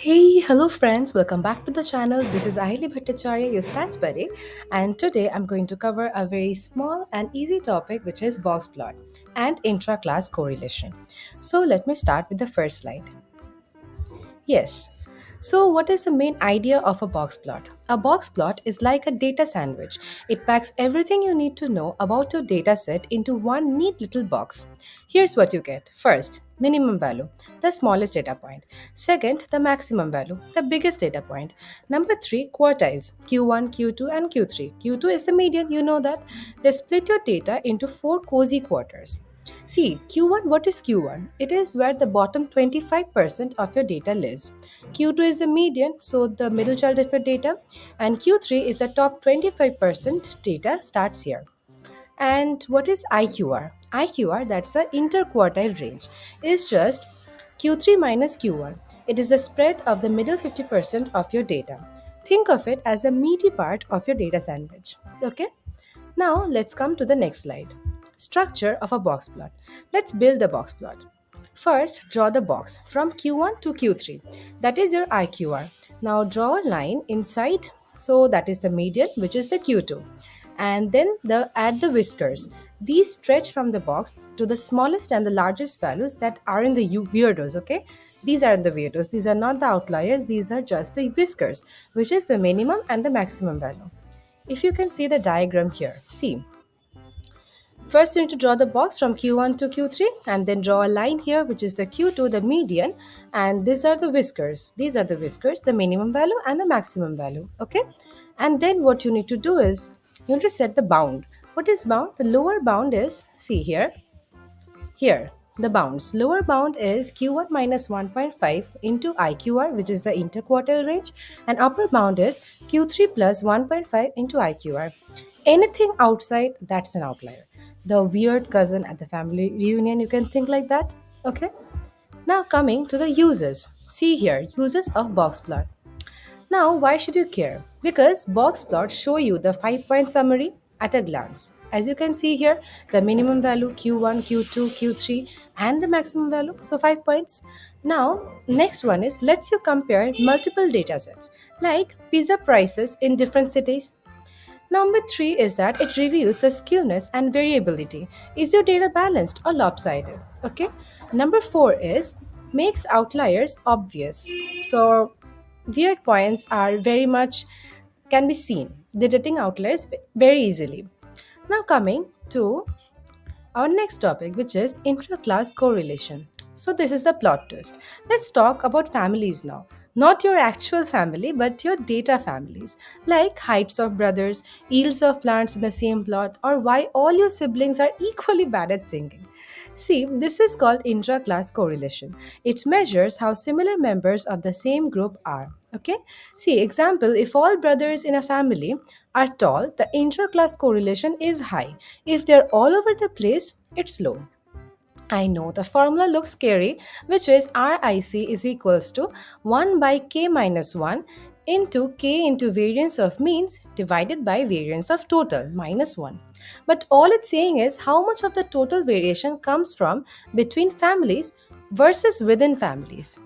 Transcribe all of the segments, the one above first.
Hey, hello friends, welcome back to the channel. This is Ahili Bhattacharya, your stats buddy, and today I'm going to cover a very small and easy topic which is box plot and intra-class correlation. So let me start with the first slide. Yes. So, what is the main idea of a box plot? A box plot is like a data sandwich. It packs everything you need to know about your data set into one neat little box. Here's what you get. First, minimum value, the smallest data point. Second, the maximum value, the biggest data point. Number 3, quartiles, Q1, Q2, and Q3. Q2 is the median, you know that. They split your data into 4 cozy quarters. See, Q1, what is Q1? It is where the bottom 25% of your data lives. Q2 is the median, so the middle child of your data, and Q3 is the top 25% data starts here. And what is IQR? IQR, that's the interquartile range, is just Q3 minus Q1. It is the spread of the middle 50% of your data. Think of it as a meaty part of your data sandwich. Okay? Now let's come to the next slide. Structure of a box plot. Let's build a box plot. First, draw the box from Q1 to Q3. That is your IQR. Now draw a line inside, so that is the median, which is the Q2. And then add the whiskers. These stretch from the box to the smallest and the largest values that are in the weirdos, okay? These are the weirdos. These are not the outliers. These are just the whiskers, which is the minimum and the maximum value. If you can see the diagram here, see, first you need to draw the box from Q1 to Q3 and then draw a line here which is the Q2, the median, and these are the whiskers. These are the whiskers, the minimum value and the maximum value, okay? And then what you need to do is you need to set the bound. What is bound? The lower bound is, see here, here, the bounds. Lower bound is Q1 minus 1.5 into IQR, which is the interquartile range, and upper bound is Q3 plus 1.5 into IQR. Anything outside, that's an outlier. The weird cousin at the family reunion, you can think like that. Okay? Now coming to the uses. See here, uses of box plot. Now, why should you care? Because box plots show you the 5 point summary at a glance. As you can see here, the minimum value Q1, Q2, Q3, and the maximum value, so 5 points. Now, next one is lets you compare multiple data sets like pizza prices in different cities. Number 3 is that it reveals the skewness and variability. Is your data balanced or lopsided? Okay. Number 4 is makes outliers obvious. So weird points are very much can be seen, detecting outliers very easily. Now coming to our next topic, which is intra-class correlation. So this is the plot twist. Let's talk about families now. Not your actual family, but your data families, like heights of brothers, yields of plants in the same plot, or why all your siblings are equally bad at singing. See, this is called intra-class correlation. It measures how similar members of the same group are. Okay? See, example, if all brothers in a family are tall, the intra-class correlation is high. If they're all over the place, it's low. I know the formula looks scary, which is RIC is equals to 1 by k minus 1 into k into variance of means divided by variance of total minus 1. But all it's saying is how much of the total variation comes from between families versus within families.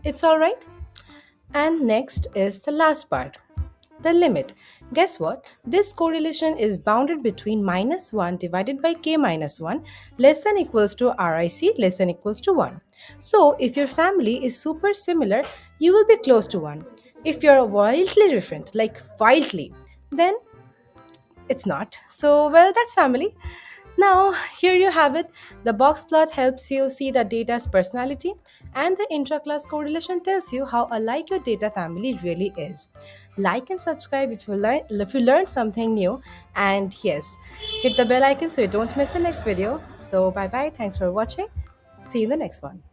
It's alright? And next is the last part, the limit. Guess what? This correlation is bounded between minus 1 divided by k minus 1 less than equals to RIC less than equals to 1. So, if your family is super similar, you will be close to 1. If you're wildly different, like wildly, then it's not. So, well, that's family. Now, here you have it. The box plot helps you see the data's personality, and the intra-class correlation tells you how alike your data family really is. Like and subscribe if you learned something new. And yes, hit the bell icon so you don't miss the next video. So, bye bye. Thanks for watching. See you in the next one.